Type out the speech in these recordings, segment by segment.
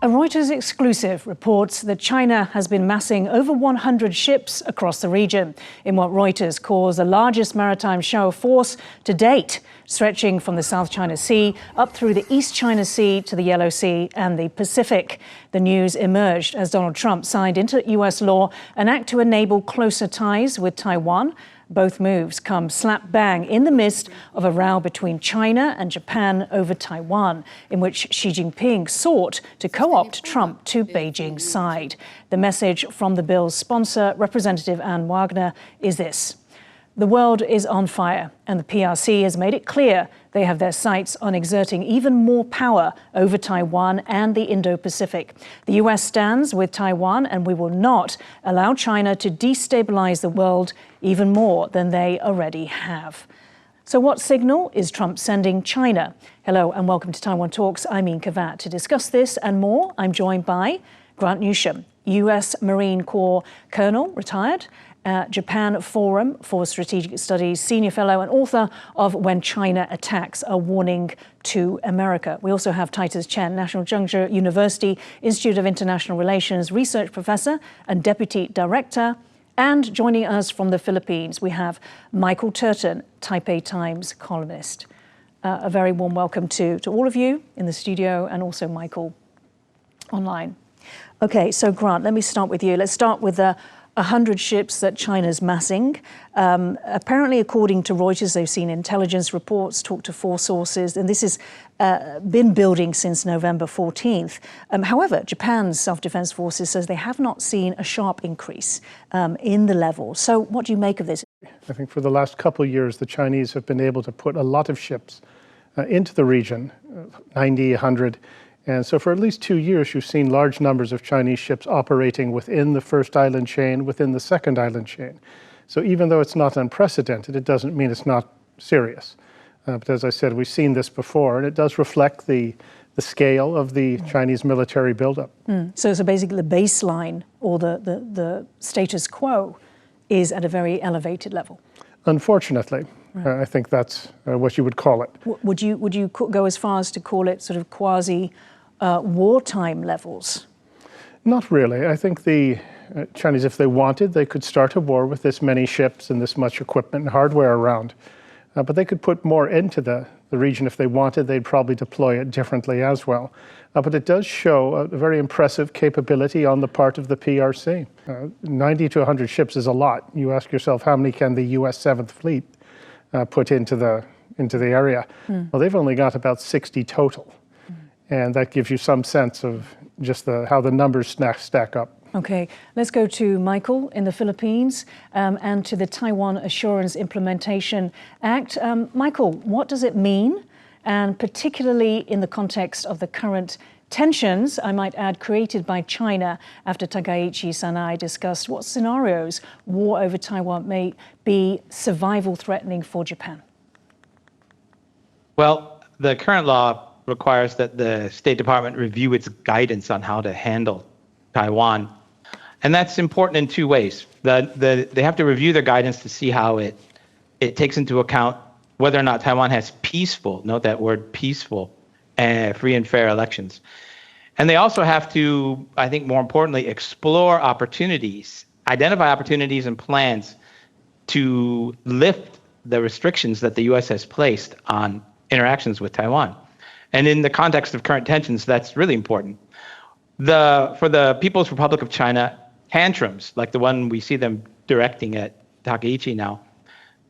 A Reuters exclusive reports that China has been massing over 100 ships across the region in what Reuters calls the largest maritime show of force to date, stretching from the South China Sea up through the East China Sea to the Yellow Sea and the Pacific. The news emerged as Donald Trump signed into US law an act to enable closer ties with Taiwan. Both moves come slap bang in the midst of a row between China and Japan over Taiwan, in which Xi Jinping sought to co-opt Trump to Beijing's side. The message from the bill's sponsor, Representative Ann Wagner, is this: the world is on fire, and the PRC has made it clear they have their sights on exerting even more power over Taiwan and the Indo-Pacific. The US stands with Taiwan, and we will not allow China to destabilize the world even more than they already have. So what signal is Trump sending China? Hello and welcome to Taiwan Talks. I'm Ian Kavat. To discuss this and more, I'm joined by Grant Newsham, US Marine Corps Colonel, retired, Japan Forum for Strategic Studies Senior Fellow and author of When China Attacks, A Warning to America. We also have Titus Chen, National Zhengzhou University Institute of International Relations Research Professor and Deputy Director. And joining us from the Philippines, we have Michael Turton, Taipei Times columnist. A very warm welcome to all of you in the studio and also Michael online. Okay, so Grant, let me start with you. Let's start with 100 ships that China's massing. Apparently, according to Reuters, they've seen intelligence reports, talked to 4 sources, and this has been building since November 14th. However, Japan's self-defense forces says they have not seen a sharp increase in the level. So what do you make of this? I think for the last couple of years, the Chinese have been able to put a lot of ships into the region, 90, 100. And so for at least 2 years, you've seen large numbers of Chinese ships operating within the first island chain, within the second island chain. So even though it's not unprecedented, it doesn't mean it's not serious. But as I said, we've seen this before, and it does reflect the scale of the Chinese military buildup. So basically the baseline or the status quo is at a very elevated level. Unfortunately, I think that's what you would call it. Would you go as far as to call it sort of quasi wartime levels? Not really. I think the Chinese, if they wanted, they could start a war with this many ships and this much equipment and hardware around. But they could put more into the region if they wanted. They'd probably deploy it differently as well. But it does show a very impressive capability on the part of the PRC. 90 to 100 ships is a lot. You ask yourself, how many can the US 7th Fleet put into the area? Well, they've only got about 60 total. And that gives you some sense of just how the numbers stack up. Okay, let's go to Michael in the Philippines and to the Taiwan Assurance Implementation Act. Michael, what does it mean? And particularly in the context of the current tensions, I might add, created by China after Takaichi Sanae discussed what scenarios war over Taiwan may be survival threatening for Japan. Well, the current law requires that the State Department review its guidance on how to handle Taiwan. And that's important in 2 ways. They have to review their guidance to see how it takes into account whether or not Taiwan has peaceful, note that word, peaceful, free and fair elections. And they also have to, I think more importantly, explore opportunities, identify opportunities and plans to lift the restrictions that the U.S. has placed on interactions with Taiwan. And in the context of current tensions, that's really important. For the People's Republic of China, tantrums, like the one we see them directing at Takaichi now,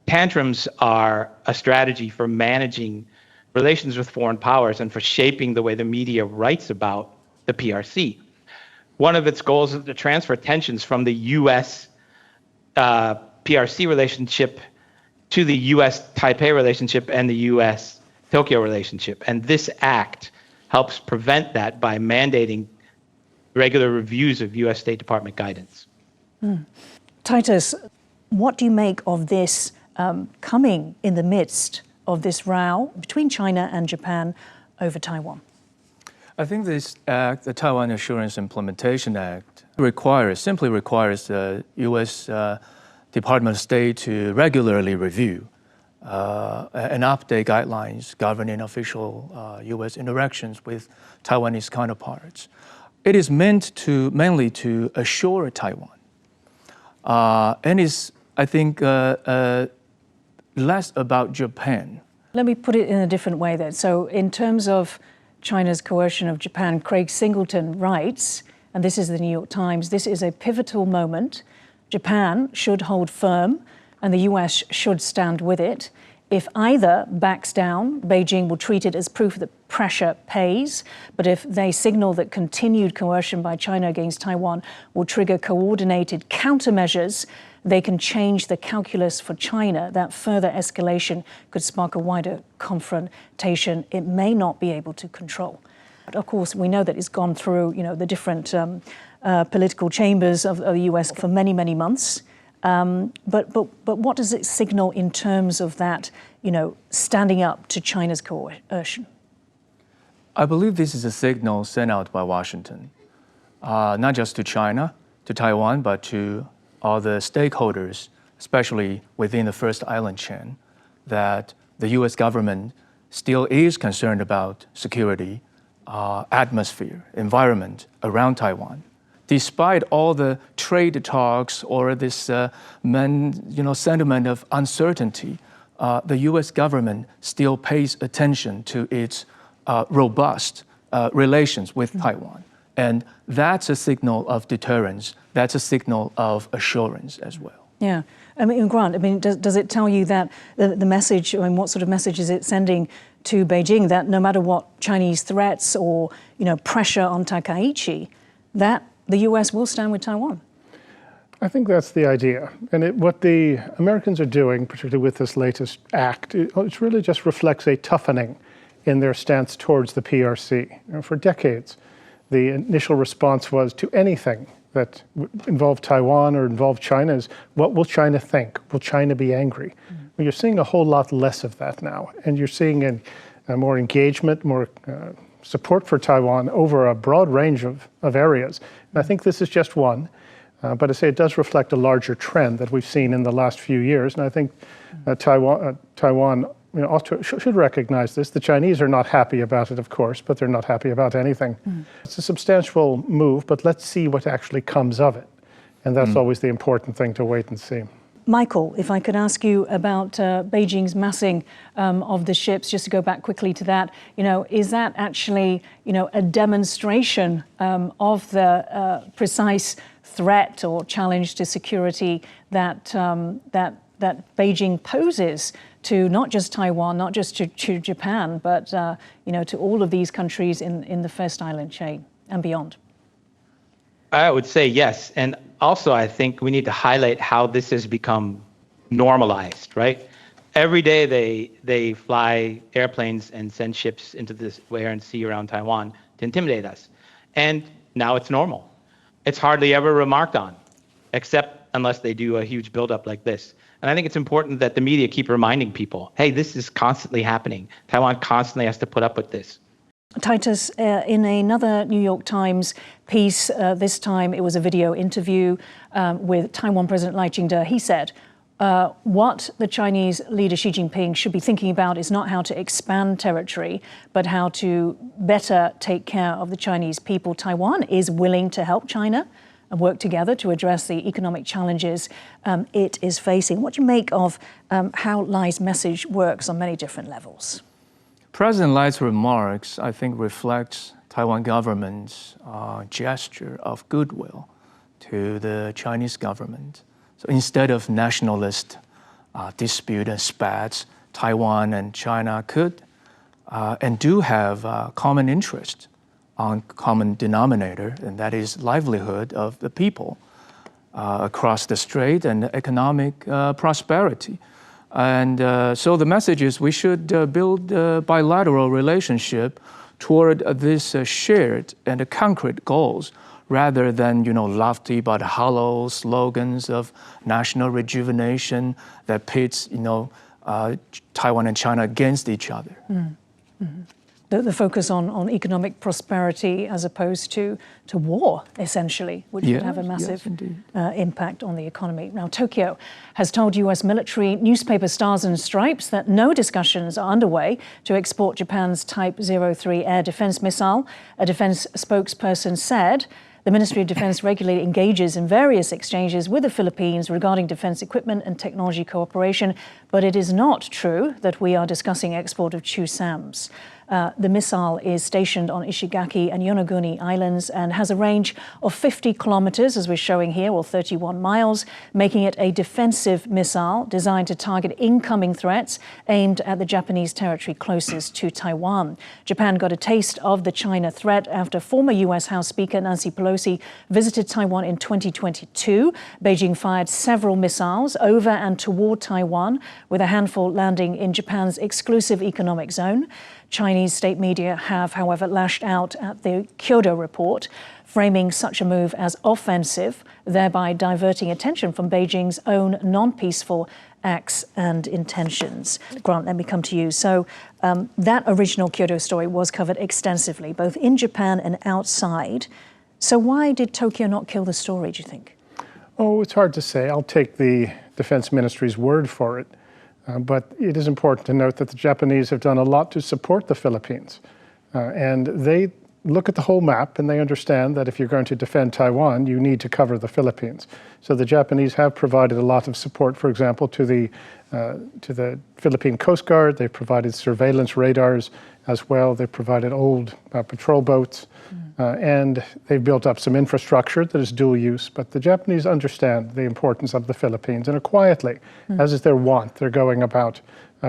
tantrums are a strategy for managing relations with foreign powers and for shaping the way the media writes about the PRC. One of its goals is to transfer tensions from the U.S. PRC relationship to the U.S. Taipei relationship and the U.S. Tokyo relationship. And this act helps prevent that by mandating regular reviews of U.S. State Department guidance. Titus, what do you make of this coming in the midst of this row between China and Japan over Taiwan? I think this act, the Taiwan Assurance Implementation Act, simply requires the U.S. Department of State to regularly review and update guidelines governing official U.S. interactions with Taiwanese counterparts. It is meant to mainly to assure Taiwan, and is, I think, less about Japan. Let me put it in a different way then. So in terms of China's coercion of Japan, Craig Singleton writes, and this is the New York Times, this is a pivotal moment. Japan should hold firm and the US should stand with it. If either backs down, Beijing will treat it as proof that pressure pays. But if they signal that continued coercion by China against Taiwan will trigger coordinated countermeasures, they can change the calculus for China. That further escalation could spark a wider confrontation it may not be able to control. But of course, we know that it's gone through, the different political chambers of the US for many, many months. But what does it signal in terms of that, standing up to China's coercion? I believe this is a signal sent out by Washington, not just to China, to Taiwan, but to all the stakeholders, especially within the First Island chain, that the US government still is concerned about security, atmosphere, environment around Taiwan. Despite all the trade talks or this sentiment of uncertainty, the U.S. government still pays attention to its robust relations with Taiwan. And that's a signal of deterrence. That's a signal of assurance as well. Yeah. Grant, does it tell you that the message, what sort of message is it sending to Beijing that no matter what Chinese threats or, pressure on Takaichi, that the U.S. will stand with Taiwan? I think that's the idea. And what the Americans are doing, particularly with this latest act, it really just reflects a toughening in their stance towards the PRC. For decades, the initial response was to anything that involved Taiwan or involved China is, what will China think? Will China be angry? Well, you're seeing a whole lot less of that now. And you're seeing more engagement, more support for Taiwan over a broad range of areas. And I think this is just one. But I say it does reflect a larger trend that we've seen in the last few years. And I think Taiwan should recognize this. The Chinese are not happy about it, of course, but they're not happy about anything. It's a substantial move, but let's see what actually comes of it. And that's always the important thing, to wait and see. Michael, if I could ask you about Beijing's massing of the ships, just to go back quickly to that, is that actually, a demonstration of the precise threat or challenge to security that Beijing poses to not just Taiwan, not just to Japan, but to all of these countries in the First Island chain and beyond? I would say yes. And also, I think we need to highlight how this has become normalized, right? Every day they fly airplanes and send ships into this air and sea around Taiwan to intimidate us. And now it's normal. It's hardly ever remarked on, except unless they do a huge buildup like this. And I think it's important that the media keep reminding people, hey, this is constantly happening. Taiwan constantly has to put up with this. Titus, in another New York Times piece, this time it was a video interview with Taiwan President Lai Ching-te. He said, what the Chinese leader Xi Jinping should be thinking about is not how to expand territory, but how to better take care of the Chinese people. Taiwan is willing to help China and work together to address the economic challenges it is facing. What do you make of how Lai's message works on many different levels? President Lai's remarks, I think, reflects Taiwan government's gesture of goodwill to the Chinese government. So instead of nationalist dispute and spats, Taiwan and China could and do have common interest on common denominator, and that is livelihood of the people across the strait and economic prosperity. And so the message is we should build a bilateral relationship toward this shared and concrete goals, rather than lofty but hollow slogans of national rejuvenation that pits Taiwan and China against each other. The focus on economic prosperity as opposed to war, essentially, which would have a massive impact on the economy. Now, Tokyo has told US military newspaper Stars and Stripes that no discussions are underway to export Japan's Type 03 air defense missile. A defense spokesperson said the Ministry of Defense regularly engages in various exchanges with the Philippines regarding defense equipment and technology cooperation, but it is not true that we are discussing export of Chusams. The missile is stationed on Ishigaki and Yonaguni Islands and has a range of 50 kilometers, as we're showing here, or 31 miles, making it a defensive missile designed to target incoming threats aimed at the Japanese territory closest to Taiwan. Japan got a taste of the China threat after former US House Speaker Nancy Pelosi visited Taiwan in 2022. Beijing fired several missiles over and toward Taiwan, with a handful landing in Japan's exclusive economic zone. Chinese state media have, however, lashed out at the Kyoto report, framing such a move as offensive, thereby diverting attention from Beijing's own non-peaceful acts and intentions. Grant, let me come to you. So that original Kyoto story was covered extensively, both in Japan and outside. So why did Tokyo not kill the story, do you think? Oh, it's hard to say. I'll take the Defense Ministry's word for it. But it is important to note that the Japanese have done a lot to support the Philippines. And they look at the whole map and they understand that if you're going to defend Taiwan, you need to cover the Philippines. So the Japanese have provided a lot of support, for example, to the Philippine Coast Guard. They've provided surveillance radars as well. They've provided old patrol boats. And they've built up some infrastructure that is dual use. But the Japanese understand the importance of the Philippines and are quietly, as is their wont, they're going about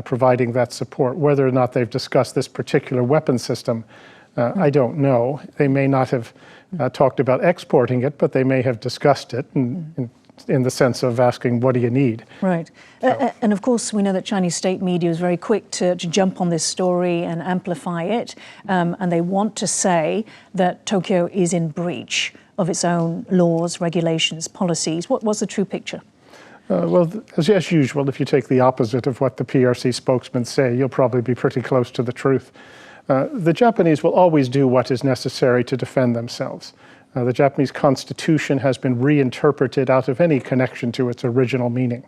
providing that support. Whether or not they've discussed this particular weapon system, I don't know. They may not have talked about exporting it, but they may have discussed it in the sense of asking, what do you need? Right. And of course, we know that Chinese state media is very quick to jump on this story and amplify it. And they want to say that Tokyo is in breach of its own laws, regulations, policies. What's the true picture? Well, as usual, if you take the opposite of what the PRC spokesmen say, you'll probably be pretty close to the truth. The Japanese will always do what is necessary to defend themselves. The Japanese constitution has been reinterpreted out of any connection to its original meaning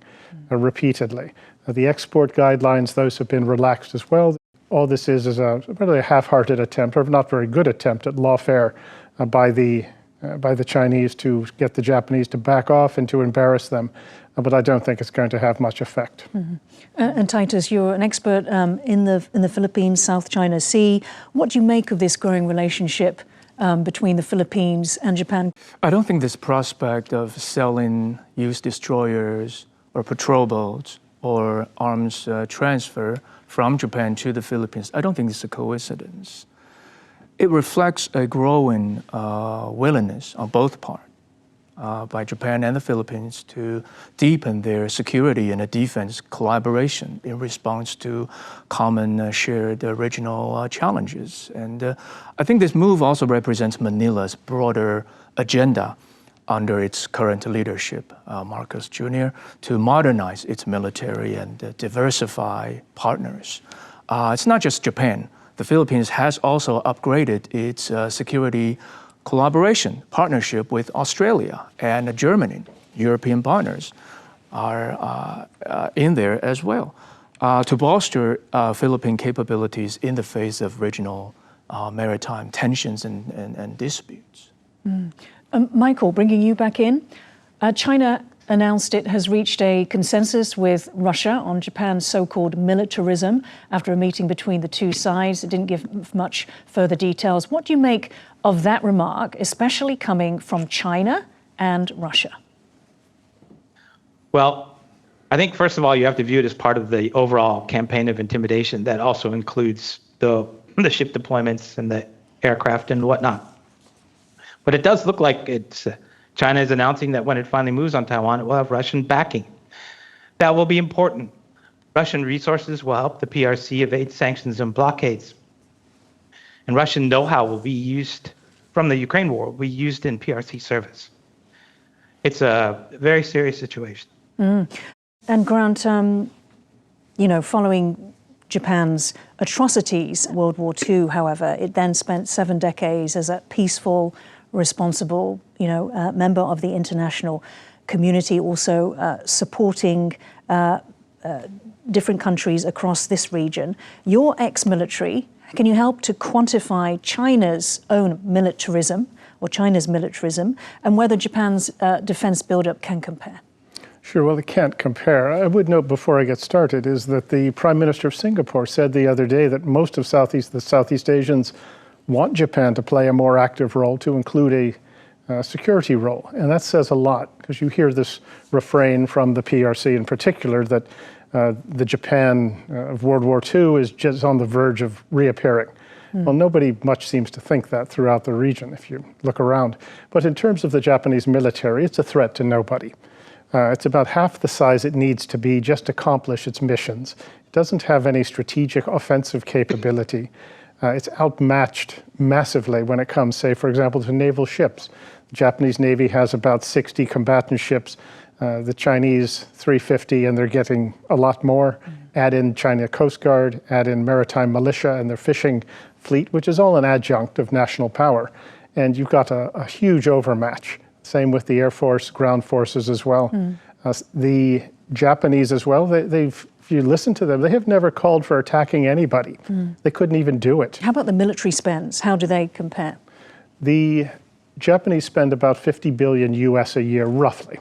repeatedly. The export guidelines, those have been relaxed as well. All this is really a half-hearted attempt, or not very good attempt at lawfare by the Chinese to get the Japanese to back off and to embarrass them. But I don't think it's going to have much effect. And Titus, you're an expert in the Philippines, South China Sea. What do you make of this growing relationship between the Philippines and Japan? I don't think this prospect of selling used destroyers or patrol boats or arms transfer from Japan to the Philippines, I don't think it's a coincidence. It reflects a growing willingness on both parts by Japan and the Philippines to deepen their security and defense collaboration in response to common shared regional challenges. And I think this move also represents Manila's broader agenda under its current leadership, Marcos Jr., to modernize its military and diversify partners. It's not just Japan. The Philippines has also upgraded its security collaboration partnership with Australia and Germany. European partners are in there as well to bolster Philippine capabilities in the face of regional maritime tensions and disputes. Michael, bringing you back in, China announced it has reached a consensus with Russia on Japan's so-called militarism after a meeting between the two sides. It didn't give much further details. What do you make of that remark, especially coming from China and Russia? Well, I think, first of all, you have to view it as part of the overall campaign of intimidation that also includes the ship deployments and the aircraft and whatnot. But it does look like China is announcing that when it finally moves on Taiwan, it will have Russian backing. That will be important. Russian resources will help the PRC evade sanctions and blockades. And Russian know-how will be used from the Ukraine war, will be used in PRC service. It's a very serious situation. And Grant, following Japan's atrocities. World War II, however, it then spent 7 decades as a peaceful, responsible, member of the international community, also supporting different countries across this region. You're ex-military. Can you help to quantify China's own militarism, or China's militarism, and whether Japan's defense buildup can compare? Sure, well, it can't compare. I would note before I get started is that the Prime Minister of Singapore said the other day that most of the Southeast Asians want Japan to play a more active role, to include a security role. And that says a lot, because you hear this refrain from the PRC in particular that the Japan of World War II is just on the verge of reappearing. Well, nobody much seems to think that throughout the region if you look around. But in terms of the Japanese military, it's a threat to nobody. It's about half the size it needs to be just to accomplish its missions. It doesn't have any strategic offensive capability. It's outmatched massively when it comes, say, for example, to naval ships. The Japanese Navy has about 60 combatant ships, the Chinese 350, and they're getting a lot more. Add in China Coast Guard, add in maritime militia and their fishing fleet, which is all an adjunct of national power. And you've got a huge overmatch. Same with the Air Force, ground forces as well. The Japanese as well, if you listen to them, they have never called for attacking anybody. They couldn't even do it. How about the military spends? How do they compare? The Japanese spend about 50 billion US a year, roughly.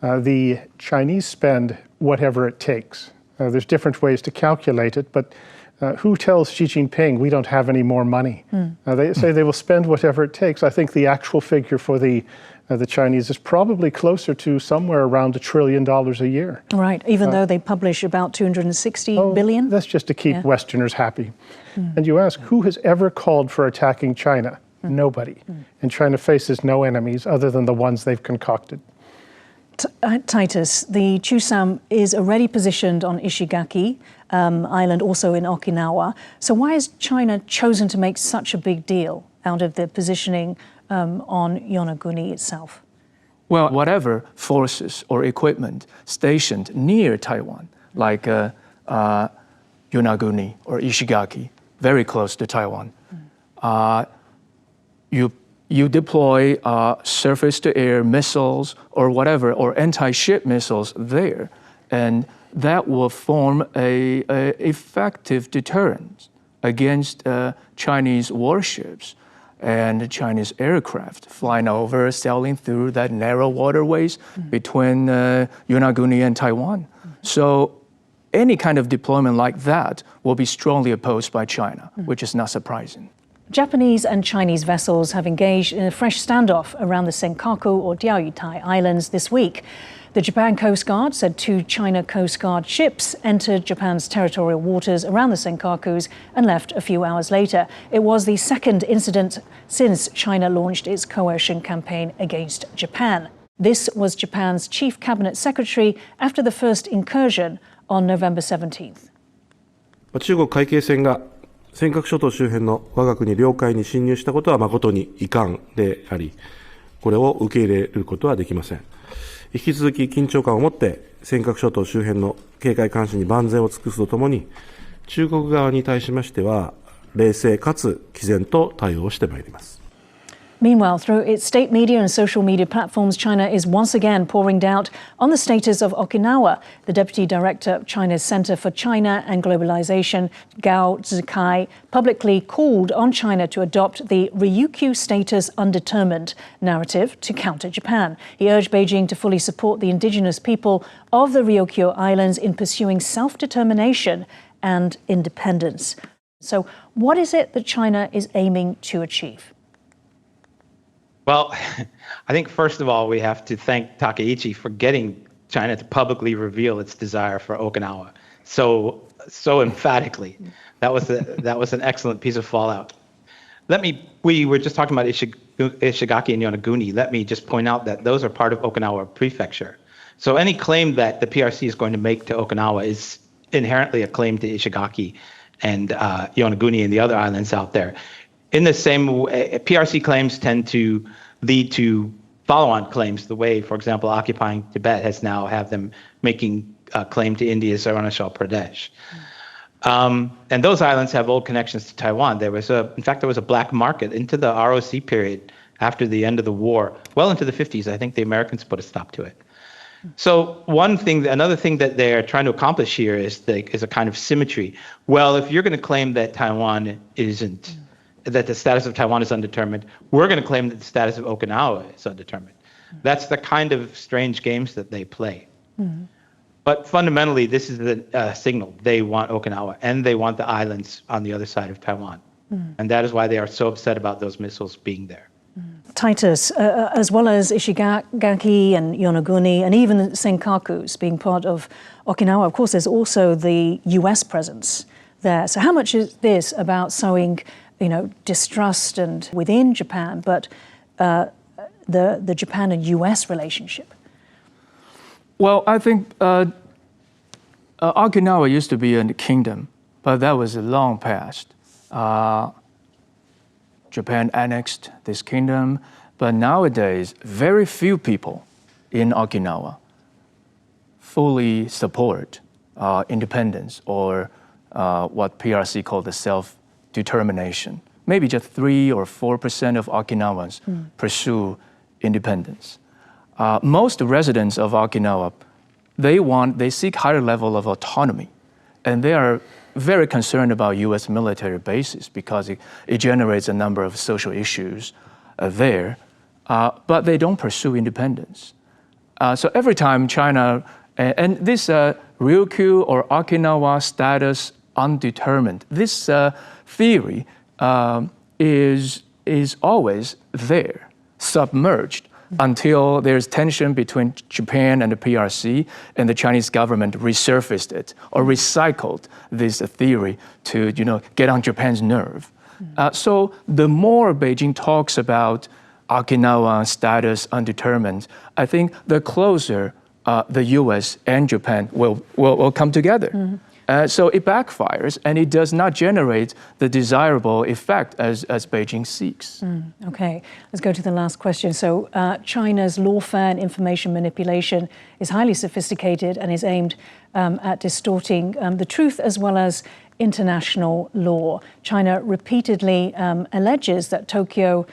The Chinese spend whatever it takes. There's different ways to calculate it, but who tells Xi Jinping we don't have any more money? They say they will spend whatever it takes. I think the actual figure for the Chinese is probably closer to somewhere around $1 trillion a year. Right, even though they publish about 260 billion? That's just to keep Westerners happy. And you ask, who has ever called for attacking China? Nobody. And China faces no enemies other than the ones they've concocted. Titus, the Chusam is already positioned on Ishigaki Island, also in Okinawa. So why has China chosen to make such a big deal out of the positioning on Yonaguni itself? Well, whatever forces or equipment stationed near Taiwan, like Yonaguni or Ishigaki, very close to Taiwan, you deploy surface-to-air missiles or whatever, or anti-ship missiles there, and that will form a effective deterrent against Chinese warships and Chinese aircraft flying over, sailing through that narrow waterways between Yonaguni and Taiwan. So any kind of deployment like that will be strongly opposed by China, which is not surprising. Japanese and Chinese vessels have engaged in a fresh standoff around the Senkaku or Diaoyutai Islands this week. The Japan Coast Guard said 2 China Coast Guard ships entered Japan's territorial waters around the Senkakus and left a few hours later. It was the second incident since China launched its coercion campaign against Japan. This was Japan's chief cabinet secretary after the first incursion on November 17th. 中国海警船が尖閣諸島周辺の我が国領海に侵入したことは誠に遺憾であり、これを受け入れることはできません。引き続き緊張感を持って尖閣諸島周辺の警戒監視に万全を尽くすとともに、中国側に対しましては冷静かつ毅然と対応してまいります。 Meanwhile, through its state media and social media platforms, China is once again pouring doubt on the status of Okinawa. The deputy director of China's Center for China and Globalization, Gao Zikai, publicly called on China to adopt the Ryukyu status undetermined narrative to counter Japan. He urged Beijing to fully support the indigenous people of the Ryukyu Islands in pursuing self-determination and independence. So what is it that China is aiming to achieve? Well, I think first of all, we have to thank Takaichi for getting China to publicly reveal its desire for Okinawa so emphatically. That was an excellent piece of fallout. We were just talking about Ishigaki and Yonaguni. Let me just point out that those are part of Okinawa Prefecture. So any claim that the PRC is going to make to Okinawa is inherently a claim to Ishigaki and Yonaguni and the other islands out there. In the same way, PRC claims tend to lead to follow-on claims, the way, for example, occupying Tibet has now have them making a claim to India's Arunachal Pradesh. And those islands have old connections to Taiwan. In fact, there was a black market into the ROC period after the end of the war, well into the 50s. I think the Americans put a stop to it. So another thing that they're trying to accomplish here is a kind of symmetry. Well, if you're going to claim that that the status of Taiwan is undetermined, we're going to claim that the status of Okinawa is undetermined. That's the kind of strange games that they play. Mm-hmm. But fundamentally, this is the signal. They want Okinawa, and they want the islands on the other side of Taiwan. Mm-hmm. And that is why they are so upset about those missiles being there. Mm-hmm. Titus, as well as Ishigaki and Yonaguni, and even Senkakus being part of Okinawa, of course, there's also the US presence there. So how much is this about sowing distrust and within Japan, but the Japan and US relationship? Well, I think Okinawa used to be a kingdom, but that was long past. Japan annexed this kingdom, but nowadays, very few people in Okinawa fully support independence or what PRC called the self-determination. Maybe just 3 or 4% of Okinawans pursue independence. Most residents of Okinawa, they seek higher level of autonomy, and they are very concerned about U.S. military bases because it generates a number of social issues there, but they don't pursue independence. So every time China, and this Ryukyu or Okinawa status undetermined, this theory is always there, submerged, until there's tension between Japan and the PRC, and the Chinese government resurfaced it or recycled this theory to get on Japan's nerve. So the more Beijing talks about Okinawa status undetermined, I think the closer the U.S. and Japan will come together. Mm-hmm. So it backfires, and it does not generate the desirable effect as Beijing seeks. Okay, let's go to the last question. So China's lawfare and information manipulation is highly sophisticated and is aimed at distorting the truth as well as international law. China repeatedly alleges that Tokyo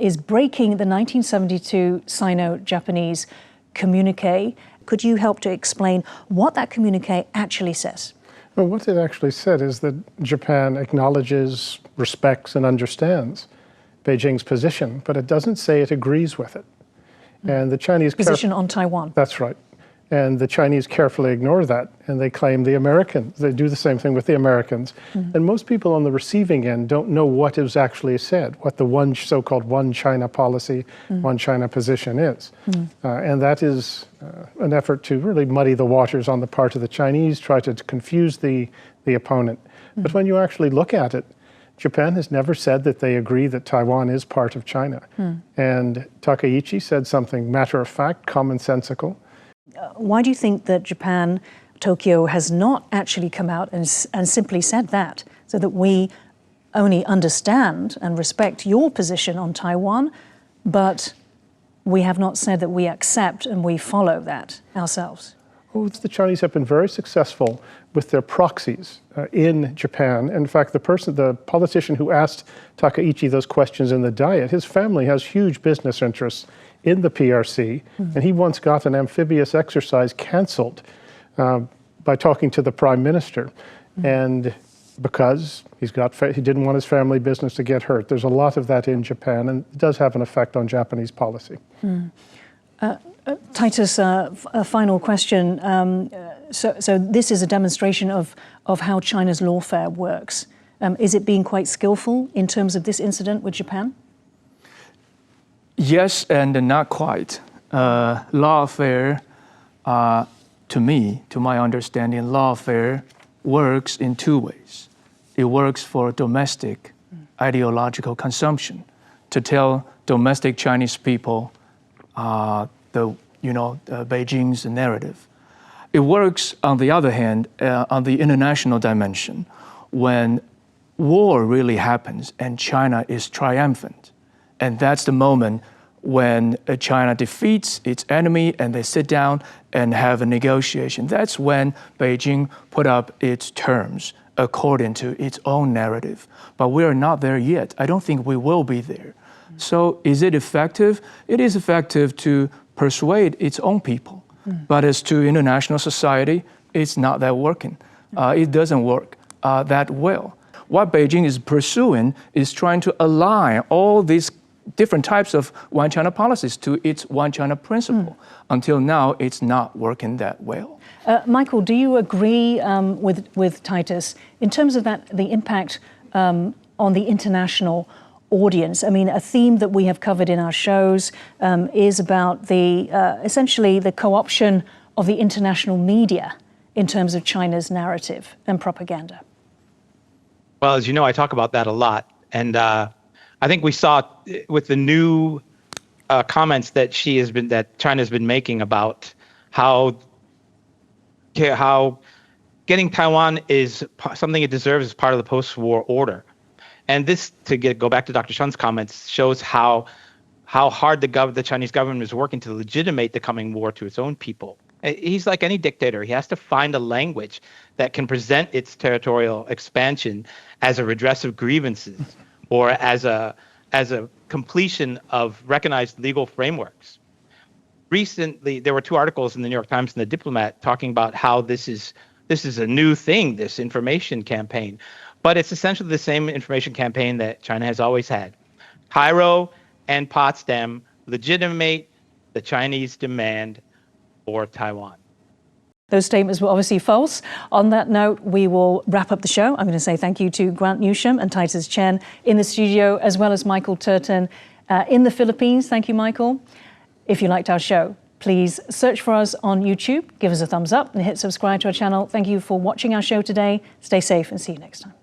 is breaking the 1972 Sino-Japanese communique. Could you help to explain what that communique actually says? Well, what it actually said is that Japan acknowledges, respects, and understands Beijing's position, but it doesn't say it agrees with it. And the Chinese position on Taiwan. That's right. And the Chinese carefully ignore that, and they claim the Americans. They do the same thing with the Americans. And most people on the receiving end don't know what is actually said, what the so-called one China policy, one China position is. And that is an effort to really muddy the waters on the part of the Chinese, try to confuse the opponent. But when you actually look at it, Japan has never said that they agree that Taiwan is part of China. And Takaichi said something matter-of-fact, commonsensical. Why do you think that Japan, Tokyo, has not actually come out and simply said that, so that we only understand and respect your position on Taiwan, but we have not said that we accept and we follow that ourselves? Well, the Chinese have been very successful with their proxies in Japan. In fact, the politician who asked Takaichi those questions in the Diet, his family has huge business interests in the PRC, and he once got an amphibious exercise canceled by talking to the Prime Minister, and because he didn't want his family business to get hurt. There's a lot of that in Japan, and it does have an effect on Japanese policy. Titus, a final question. So this is a demonstration of how China's lawfare works. Is it being quite skillful in terms of this incident with Japan? Yes, and not quite. Lawfare, to my understanding, lawfare works in 2 ways. It works for domestic ideological consumption, to tell domestic Chinese people Beijing's narrative. It works, on the other hand, on the international dimension, when war really happens and China is triumphant. And that's the moment when China defeats its enemy and they sit down and have a negotiation. That's when Beijing put up its terms according to its own narrative. But we are not there yet. I don't think we will be there. So is it effective? It is effective to persuade its own people. But as to international society, it's not that working. It doesn't work that well. What Beijing is pursuing is trying to align all these different types of one China policies to its one China principle. Until now, it's not working that well. Michael, do you agree with Titus in terms of the impact on the international audience? I mean, a theme that we have covered in our shows is about essentially the co-option of the international media in terms of China's narrative and propaganda. Well, as you know, I talk about that a lot. And I think we saw with the new comments that China's been making about how getting Taiwan is something it deserves as part of the post-war order. And this, go back to Dr. Shun's comments, shows how hard the Chinese government is working to legitimate the coming war to its own people. He's like any dictator. He has to find a language that can present its territorial expansion as a redress of grievances or as a completion of recognized legal frameworks. Recently, there were two articles in the New York Times and the Diplomat talking about how this is a new thing, this information campaign. But it's essentially the same information campaign that China has always had. Cairo and Potsdam legitimate the Chinese demand for Taiwan. Those statements were obviously false. On that note, we will wrap up the show. I'm going to say thank you to Grant Newsham and Titus Chen in the studio, as well as Michael Turton in the Philippines. Thank you, Michael. If you liked our show, please search for us on YouTube, give us a thumbs up and hit subscribe to our channel. Thank you for watching our show today. Stay safe and see you next time.